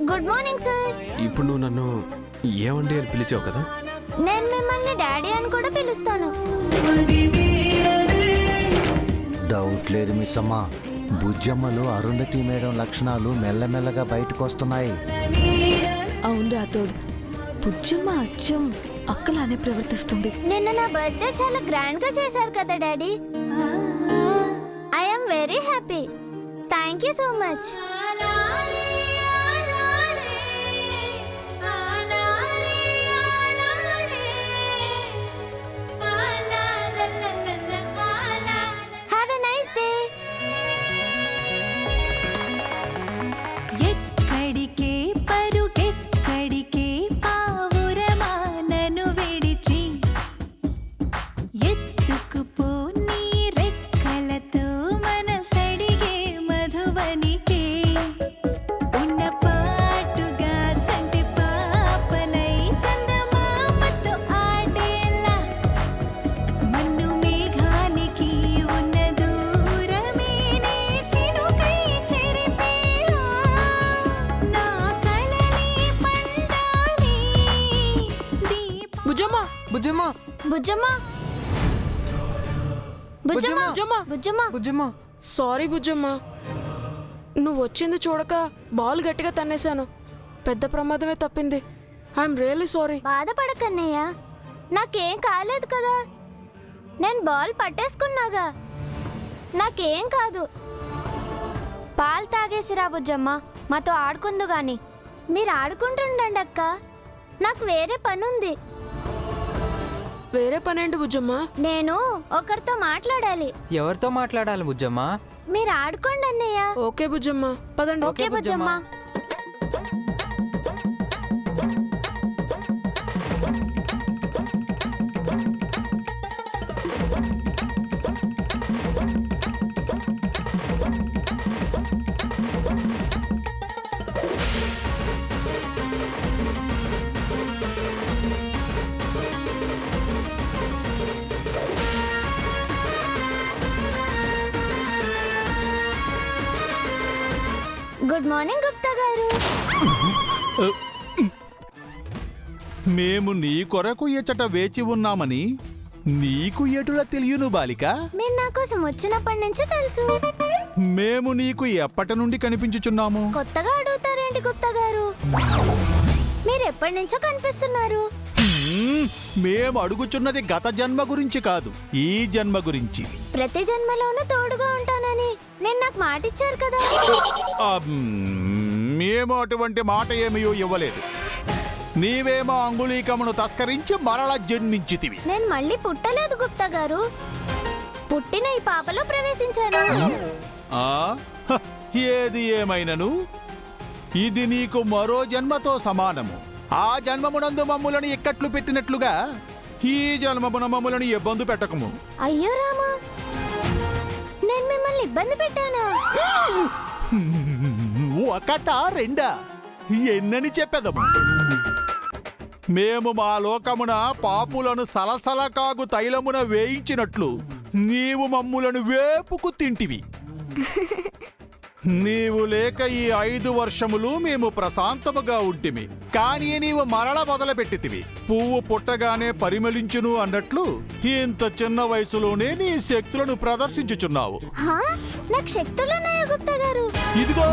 Good morning sir. ఇప్పుడు నువ్వు నన్ను ఏమండి అని పిలిచావు కదా? నేను మిమ్మల్ని డాడీ అని కూడా పిలుస్తాను. డౌట్ లేదు మిస్ అమ్మ, బుజ్జమ్మలు అరుంధతి మేడం లక్షణాలు మెల్లమెల్లగా బయటకు వస్తున్నాయి. అవును రాతోడు, బుజ్జమ్మ అచ్చం అక్కలానే ప్రవర్తిస్తుంది. నిన్న నా బర్త్డే చాలా గ్రాండ్ గా చేశారు కదా daddy. I'm very happy. Thank you so much. Have a nice day. ఎక్కడికే పరుగెక్కడికే పావురమా నన్ను విడిచి ఎత్తుకుపో నీ రెక్కలతో మనసడిగే మధువనికే ఉన్న పాటుగా చంటి పాపనై చందమామతో ఆడేలా మన్ను మేఘానికి ఉన్న దూరమే నే చినుకై చెరిపేలా నా కలలే పండాలి బుజ్జమ్మ బుజ్జమ్మ బుజ్జమ్మ బుజ్జమ్మ బుజ్జమ్మ బుజ్జమ్మ బుజ్జమ్మ సారీ బుజ్జమ్మ, నువ్వు వచ్చింది చూడక బాల్ గట్టిగా తన్నేశాను. పెద్ద ప్రమాదమే తప్పింది. I'm really sorry. బాధపడకన్నయ్య, నాకేం కాలేదు కదా. నేను బాల్ పట్టేసుకున్నాగా, నాకేం కాదు. పాలు తాగేసిరా బుజ్జమ్మ, మాతో ఆడుకుందు గాని. మీరు ఆడుకుంటుండండి అక్క, నాకు వేరే పనుంది. వేరే పనేంటి బుజ్జమ్మ? నేను ఒకరితో మాట్లాడాలి. ఎవరితో మాట్లాడాలి బుజ్జమ్మ? మీరు ఆడుకోండి అన్నయ్య. ఓకే బుజ్జమ్మ, పదండి. Okay Bujjamma. Good morning Gupta గారు. మేము నీ కొరకు ఎచ్చట వేచి ఉన్నామని నీకు ఎటుల తెలియను బాలిక? మీరు నా కోసం వచ్చినప్పటి నుంచి తెలుసు. మేము నీకు ఎప్పటి నుండి కనిపించుచున్నాము? కొత్తగా అడుగుతారేంటి గుప్తా గారు? మీరు ఎప్పటి నుంచో కనిపిస్తున్నారు. మేము అడుగుచున్నది గత జన్మ గురించి కాదు, ఈ జన్మ గురించి. ప్రతి జన్మలోనూ తోడుగా ఉంటానని నేను నాకు మాట ఇచ్చారు కదా. మేము అటువంటి మాట ఏమీ ఇవ్వలేదు. నీవేమో అంగుళీకమును తస్కరించి మరలా జన్మించితివి. నేను మళ్ళీ పుట్టలేదు గుప్తా గారు, పుట్టిన ఈ పాపలో ప్రవేశించాను. ఆ? హ, ఏది ఏమైనను ఇది నీకు మరో జన్మతో సమానము. ఆ జన్మమునందు మమ్ములను ఇక్కట్లు పెట్టినట్లుగా ఈ జన్మమున మమ్ములను ఇబ్బంది పెట్టకము. అయ్యో రామా, నేను మిమ్మల్ని ఇబ్బంది పెట్టానా? ఒకటా రెండా ఎన్నని చెప్పెదము. మేము మా లోకమున పాపులను సలసల కాగు తైలమున వేయించినట్లు నీవు మమ్ములను వేపుకు తింటివి. నీవు లేక ఈ 5 వర్షములు మేము ప్రశాంతముగా ఉంటిమి. కానీ నీవు మరల మొదలుపెట్టితివి. పువ్వు పుట్టగానే పరిమళించును అన్నట్లు ఇంత చిన్న వయసులోనే నీ శక్తులను ప్రదర్శించుచున్నావు. హా? నాకు శక్తులున్నాయా గుప్తా గారు? ఇదిగో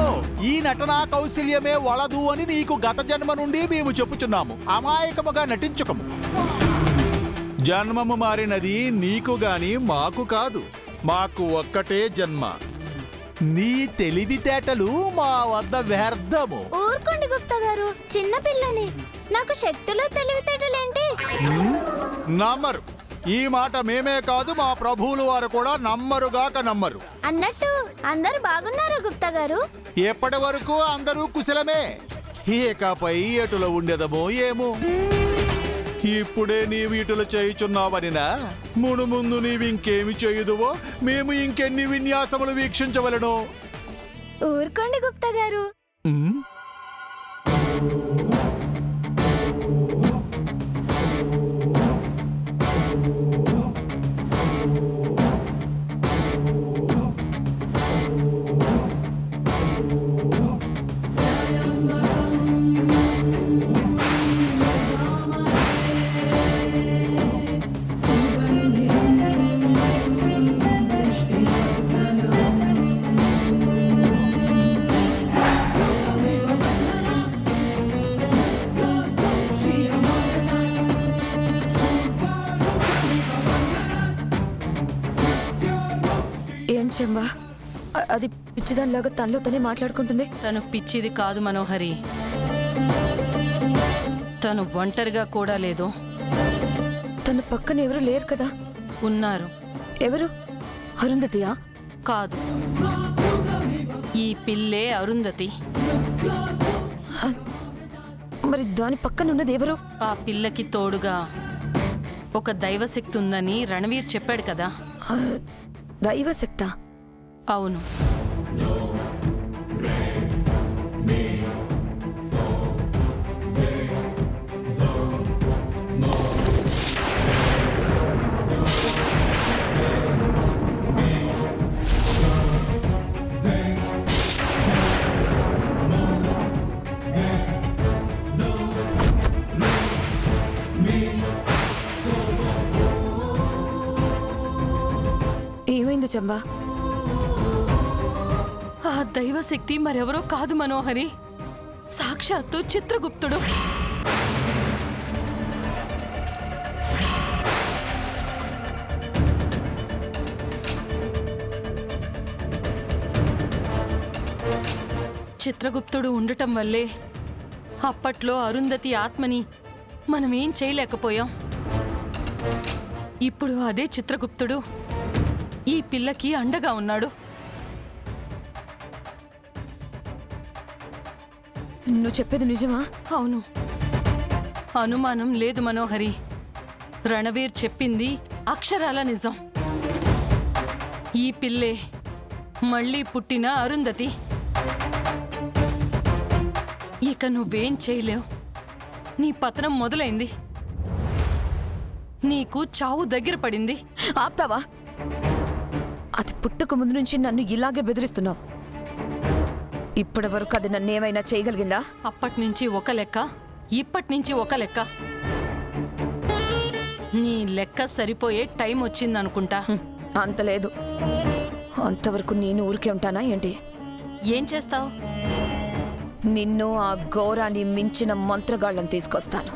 ఈ నటనా కౌశల్యమే వలదు అని నీకు గత జన్మ నుండి మేము చెప్పుచున్నాము. అమాయకముగా నటించకము. జన్మము మారినది నీకు గాని మాకు కాదు. మాకు ఒక్కటే జన్మ. నీ తెలివితేటలు మా వద్ద వ్యర్థము. ఊరుకోండి గుప్తా గారు, చిన్న పిల్లని. నాకు శక్తులు తెలివితేటలేంటి? నమ్మరు. ఈ మాట మేమే కాదు, మా ప్రభువులు వారు కూడా నమ్మరుగాక నమ్మరు. అన్నట్టు అందరూ బాగున్నారా గుప్తా గారు? ఎప్పటి వరకు అందరూ కుశలమే. ఇకపై ఎటులో ఉండేదమో ఏమో. ఇప్పుడే నీ వీటులు చేయుచున్నావనినా మును ముందు నీవింకేమి చేయుదువో మేము ఇంకెన్ని విన్యాసములు వీక్షించవలెనో. ఊరుకోండి గుప్తా గారు. Jayambaka ఏంటి చెంబా అది పిచ్చిదానిలాగా తనలో తనే మాట్లాడుకుంటుంది. తను పిచ్చిది కాదు మనోహరి, తను ఒంటరిగా కూడా లేదు. తన పక్కన ఎవరు లేరు కదా? ఉన్నారు. ఎవరు? అరుంధతియా? కాదు, ఈ పిల్లే అరుంధతి. మరి దాని పక్కన ఉన్నది ఎవరు? ఆ పిల్లకి తోడుగా ఒక దైవశక్తి ఉందని రణవీర్ చెప్పాడు కదా. దైవశక్తా? అవును. ఏమైంది చెంబా? ఆ దైవశక్తి మరెవరో కాదు మనోహరి, సాక్షాత్తు చిత్రగుప్తుడు. చిత్రగుప్తుడు ఉండటం వల్లే అప్పట్లో అరుంధతి ఆత్మని మనమేం చేయలేకపోయాం. ఇప్పుడు అదే చిత్రగుప్తుడు ఈ పిల్లకి అండగా ఉన్నాడు. నువ్వు చెప్పేది నిజమా? అవును, అనుమానం లేదు మనోహరి. రణవీర్ చెప్పింది అక్షరాల నిజం. ఈ పిల్లే మళ్ళీ పుట్టిన అరుంధతి. ఇక నువ్వేం చేయలేవు. నీ పతనం మొదలైంది. నీకు చావు దగ్గర పడింది. ఆప్తావా? అది పుట్టుక ముందు నుంచి నన్ను ఇలాగే బెదిరిస్తున్నావు. ఇప్పటి వరకు అది నన్ను ఏమైనా చేయగలిగిందా? అప్పటినుంచి ఒక లెక్క, ఇప్పటినుంచి ఒక లెక్క. నీ లెక్క సరిపోయే టైం వచ్చిందనుకుంటా. అంత లేదు. అంతవరకు నేను ఊరికే ఉంటానా ఏంటి? ఏం చేస్తావు? నిన్ను ఆ ఘోరాన్ని మించిన మంత్రగాళ్ళని తీసుకొస్తాను.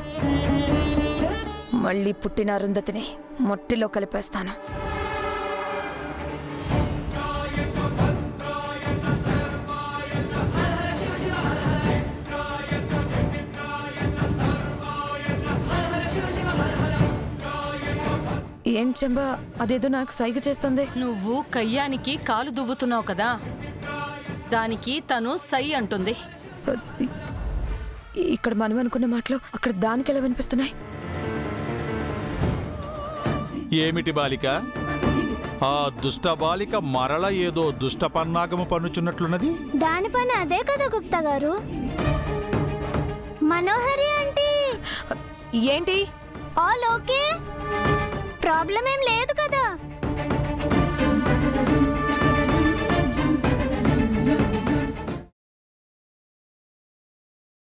మళ్ళీ పుట్టిన అరుంధతిని మట్టిలో కలిపేస్తాను. ఏం చెంబా అదేదో నాకు సైగ చేస్తుంది? నువ్వు కయ్యానికి కాలు దువ్వుతున్నావు కదా, దానికి తను సై అంటుంది. ఇక్కడ మనం అనుకున్న మాటలు అక్కడ దానికి ఎలా వినిపిస్తున్నాయి? ఏమిటి బాలిక? ఆ దుష్ట బాలిక మరల ఏదో దుష్ట పన్నాగము పన్నుచున్నట్లున్నది. దాని పని అదే కదా గుప్తా గారు. మనోహరి ఆంటీ ఏంటి? All okay? ప్రాబ్లం ఏం లేదు కదా?